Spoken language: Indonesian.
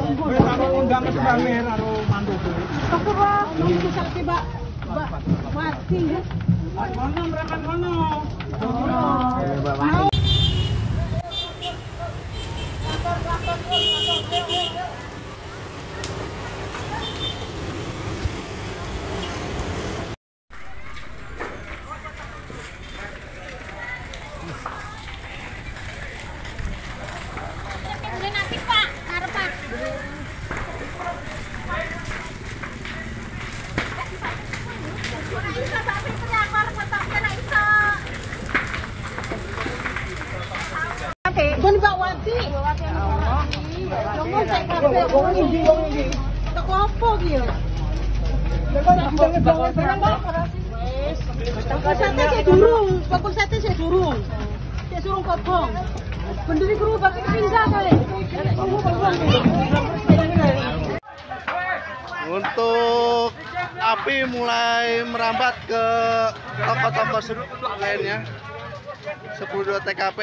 undang ke Bangir karo mantu. Aku kok bisa tiba mati ya. Kono merakan kono. Bon Mbak Wati. Ngomong cek kabeh wong iki. Teko apa iki ya? Sate sik durung, bakul sate sik durung. Sik durung kobong. Benderi guru bakal pindah kali. Untuk api mulai merambat ke toko-toko lainnya. 10 TKP.